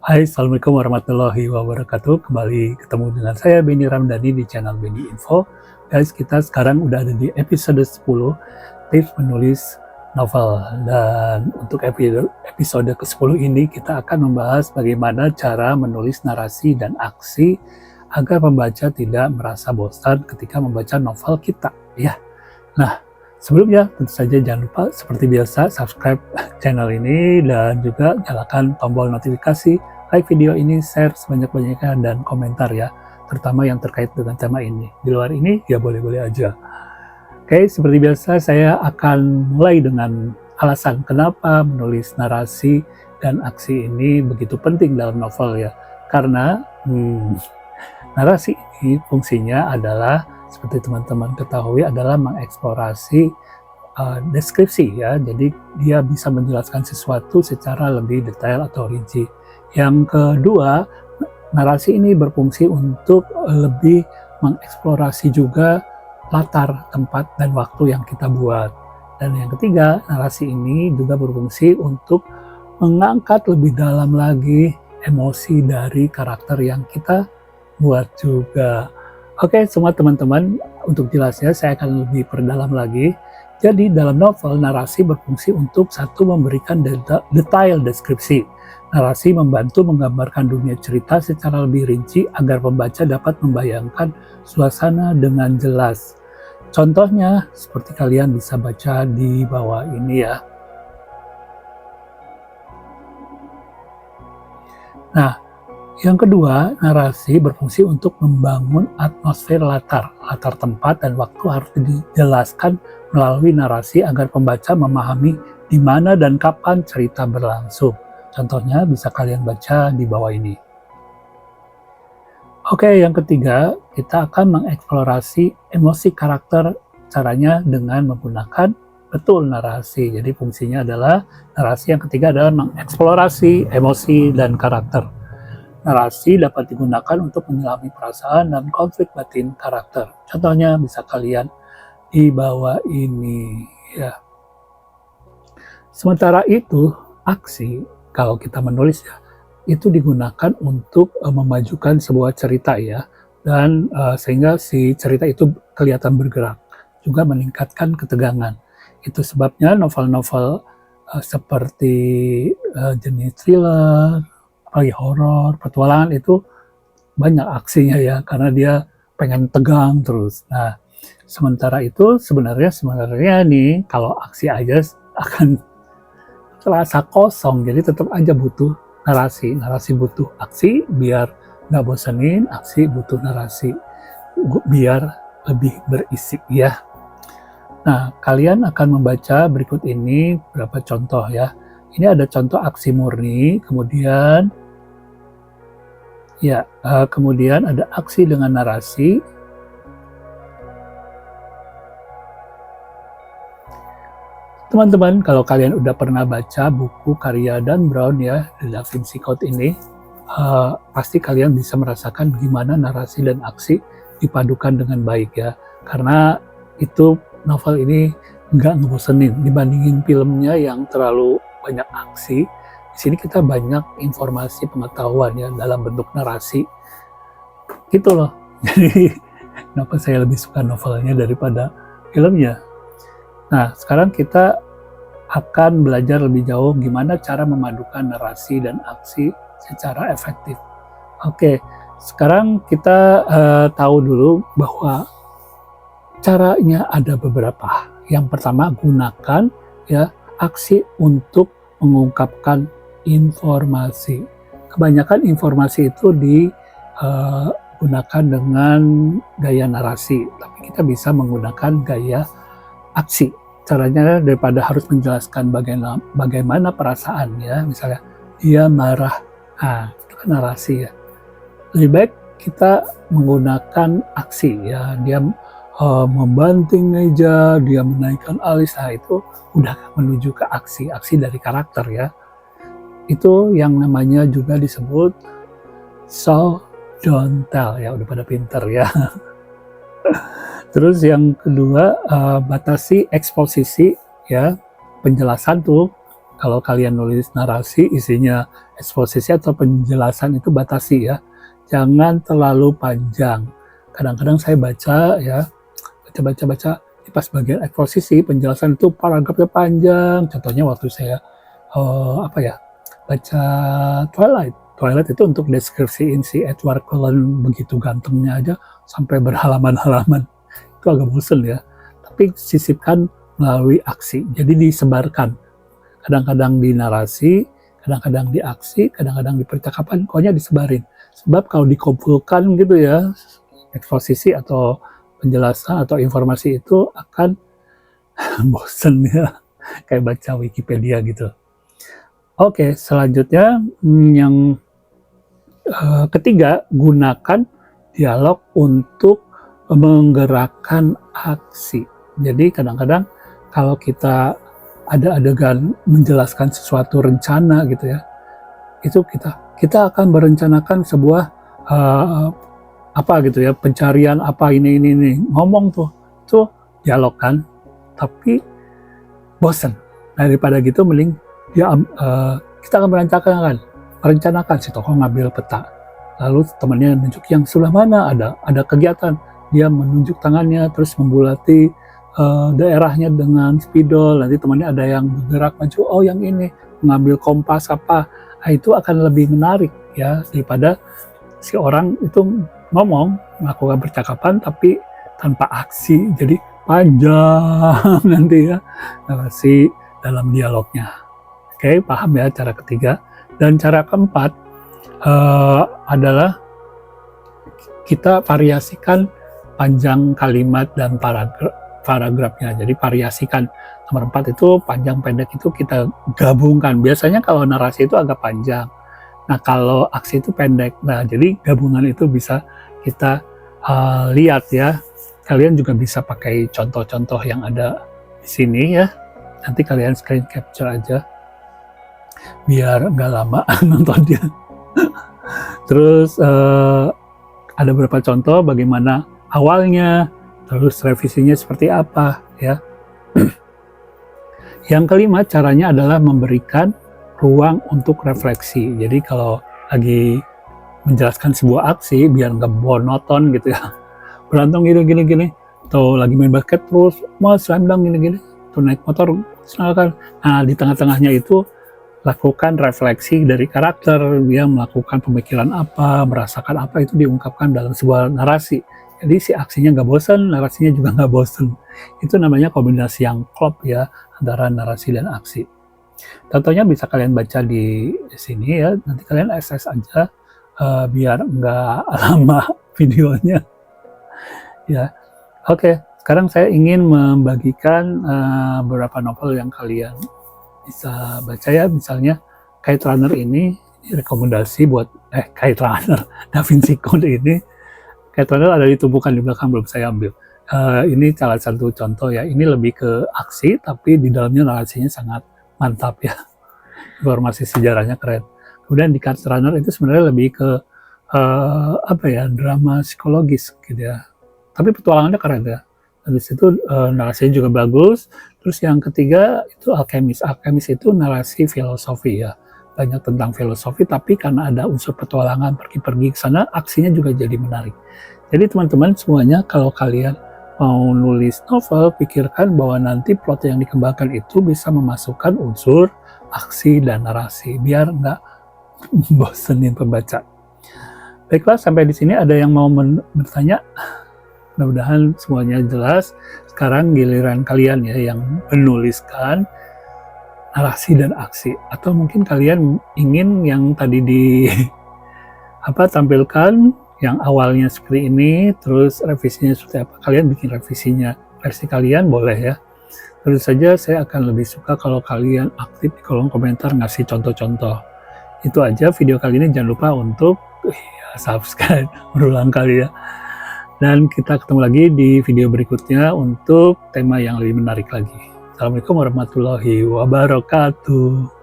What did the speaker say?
Hai, Assalamualaikum warahmatullahi wabarakatuh. Kembali ketemu dengan saya Benny Ramdhani di channel Benny Info. Guys, kita sekarang udah ada di episode 10, tips menulis novel. Dan untuk episode ke-10 ini kita akan membahas bagaimana cara menulis narasi dan aksi agar pembaca tidak merasa bosan ketika membaca novel kita, ya. Nah, sebelumnya tentu saja jangan lupa seperti biasa subscribe channel ini dan juga nyalakan tombol notifikasi, like video ini, share sebanyak-banyaknya, dan komentar ya, terutama yang terkait dengan tema ini. Di luar ini ya boleh-boleh aja. Oke, seperti biasa saya akan mulai dengan alasan kenapa menulis narasi dan aksi ini begitu penting dalam novel ya. Karena narasi ini fungsinya adalah, seperti teman-teman ketahui, adalah mengeksplorasi deskripsi ya. Jadi dia bisa menjelaskan sesuatu secara lebih detail atau rinci. Yang kedua, narasi ini berfungsi untuk lebih mengeksplorasi juga latar, tempat, dan waktu yang kita buat. Dan yang ketiga, narasi ini juga berfungsi untuk mengangkat lebih dalam lagi emosi dari karakter yang kita buat juga. Oke, semua teman-teman, untuk jelasnya saya akan lebih perdalam lagi. Jadi dalam novel, narasi berfungsi untuk satu, memberikan detail deskripsi. Narasi membantu menggambarkan dunia cerita secara lebih rinci agar pembaca dapat membayangkan suasana dengan jelas. Contohnya seperti kalian bisa baca di bawah ini ya. Nah, yang kedua, narasi berfungsi untuk membangun atmosfer latar tempat dan waktu harus dijelaskan melalui narasi agar pembaca memahami di mana dan kapan cerita berlangsung. Contohnya bisa kalian baca di bawah ini. Oke, yang ketiga, kita akan mengeksplorasi emosi karakter, caranya dengan menggunakan betul narasi. Jadi fungsinya adalah, narasi yang ketiga adalah mengeksplorasi emosi dan karakter. Narasi dapat digunakan untuk menyelami perasaan dan konflik batin karakter. Contohnya bisa kalian di bawah ini ya. Sementara itu, aksi kalau kita menulis ya, itu digunakan untuk memajukan sebuah cerita ya, dan sehingga si cerita itu kelihatan bergerak, juga meningkatkan ketegangan. Itu sebabnya novel-novel seperti jenis thriller, horor, petualangan itu banyak aksinya ya, karena dia pengen tegang terus. Nah, sementara itu sebenarnya nih, kalau aksi aja akan terasa kosong, jadi tetap aja butuh narasi butuh aksi biar nggak bosenin, aksi butuh narasi biar lebih berisi ya. Nah, kalian akan membaca berikut ini beberapa contoh ya. Ini ada contoh aksi murni, kemudian ya, kemudian ada aksi dengan narasi. Teman-teman, kalau kalian udah pernah baca buku karya Dan Brown ya, The Da Vinci Code ini, pasti kalian bisa merasakan gimana narasi dan aksi dipadukan dengan baik ya. Karena itu novel ini nggak ngebosenin dibandingin filmnya yang terlalu banyak aksi. Di sini kita banyak informasi pengetahuan ya dalam bentuk narasi. Gitu loh. Jadi kenapa saya lebih suka novelnya daripada filmnya. Nah, sekarang kita akan belajar lebih jauh gimana cara memadukan narasi dan aksi secara efektif. Oke, sekarang kita tahu dulu bahwa caranya ada beberapa. Yang pertama, gunakan ya aksi untuk mengungkapkan informasi. Kebanyakan informasi itu digunakan dengan gaya narasi, tapi kita bisa menggunakan gaya aksi. Caranya daripada harus menjelaskan bagaimana perasaan ya, misalnya dia marah, nah itu kan narasi ya. Lebih baik kita menggunakan aksi ya, dia membanting meja, dia menaikkan alis, nah itu udah menuju ke aksi dari karakter ya. Itu yang namanya juga disebut show don't tell ya, udah pada pinter ya. Terus yang kedua, batasi eksposisi ya, penjelasan tuh kalau kalian nulis narasi isinya eksposisi atau penjelasan itu batasi ya, jangan terlalu panjang. Kadang-kadang saya baca ya, baca pas bagian eksposisi penjelasan itu paragrafnya panjang. Contohnya waktu saya baca Twilight itu untuk deskripsiin si Edward Cullen begitu gantengnya aja sampai berhalaman-halaman, itu agak bosen ya. Tapi sisipkan melalui aksi, jadi disebarkan, kadang-kadang di narasi, kadang-kadang di aksi, kadang-kadang di percakapan, pokoknya disebarin. Sebab kalau dikumpulkan gitu ya, eksposisi atau penjelasan atau informasi itu akan bosen ya, kayak baca Wikipedia gitu. Oke, selanjutnya yang ketiga, gunakan dialog untuk menggerakkan aksi. Jadi kadang-kadang kalau kita ada adegan menjelaskan sesuatu rencana gitu ya, itu kita akan merencanakan sebuah apa gitu ya, pencarian apa ini ngomong tuh dialog kan, tapi bosan. Daripada gitu mending kita akan merencanakan si tokoh ngambil peta, lalu temannya nunjuk yang sebelah mana ada kegiatan, dia menunjuk tangannya terus membulati daerahnya dengan spidol, nanti temannya ada yang bergerak maju, oh yang ini mengambil kompas apa, itu akan lebih menarik ya daripada si orang itu ngomong melakukan percakapan tapi tanpa aksi, jadi panjang nanti ya narasi dalam dialognya. Oke, paham ya cara ketiga. Dan cara keempat adalah kita variasikan panjang kalimat dan paragrafnya. Jadi variasikan. Nomor 4 itu panjang pendek itu kita gabungkan. Biasanya kalau narasi itu agak panjang. Nah kalau aksi itu pendek. Nah jadi gabungan itu bisa kita lihat ya. Kalian juga bisa pakai contoh-contoh yang ada di sini ya. Nanti kalian screen capture aja biar nggak lama nontonnya. Terus ada beberapa contoh bagaimana awalnya, terus revisinya seperti apa ya. Yang kelima, caranya adalah memberikan ruang untuk refleksi. Jadi kalau lagi menjelaskan sebuah aksi biar nggak monoton gitu ya, berantem gini, atau lagi main basket terus mau slam dunk gini, atau naik motor misalkan. Nah di tengah-tengahnya itu lakukan refleksi dari karakter, dia melakukan pemikiran apa, merasakan apa, itu diungkapkan dalam sebuah narasi. Jadi si aksinya nggak bosan, narasinya juga nggak bosan. Itu namanya kombinasi yang klop ya antara narasi dan aksi. Contohnya bisa kalian baca di sini ya, nanti kalian akses aja biar nggak lama videonya. Ya, oke. Sekarang saya ingin membagikan beberapa novel yang kalian bisa baca ya, misalnya Kite Runner ini rekomendasi buat Kite Runner Da Vinci Code ini. Kite Runner ada di tumpukan di belakang, belum saya ambil. Ini salah satu contoh ya, ini lebih ke aksi tapi di dalamnya narasinya sangat mantap ya, informasi sejarahnya keren. Kemudian di Kite Runner itu sebenarnya lebih ke drama psikologis gitu ya, tapi petualangannya keren ya. Habis itu narasinya juga bagus. Terus yang ketiga itu Alchemist. Alchemist itu narasi filosofi ya, banyak tentang filosofi, tapi karena ada unsur petualangan, pergi-pergi ke sana, aksinya juga jadi menarik. Jadi teman-teman semuanya, kalau kalian mau nulis novel, pikirkan bahwa nanti plot yang dikembangkan itu bisa memasukkan unsur aksi dan narasi, biar nggak bosenin pembaca. Baiklah, sampai di sini ada yang mau bertanya? Mudah-mudahan semuanya jelas. Sekarang giliran kalian ya yang menuliskan narasi dan aksi. Atau mungkin kalian ingin yang tadi tampilkan, yang awalnya seperti ini, terus revisinya seperti apa. Kalian bikin revisinya, versi kalian boleh ya. Tentu saja saya akan lebih suka kalau kalian aktif di kolom komentar ngasih contoh-contoh. Itu aja video kali ini, jangan lupa untuk subscribe berulang kali ya. Dan kita ketemu lagi di video berikutnya untuk tema yang lebih menarik lagi. Assalamualaikum warahmatullahi wabarakatuh.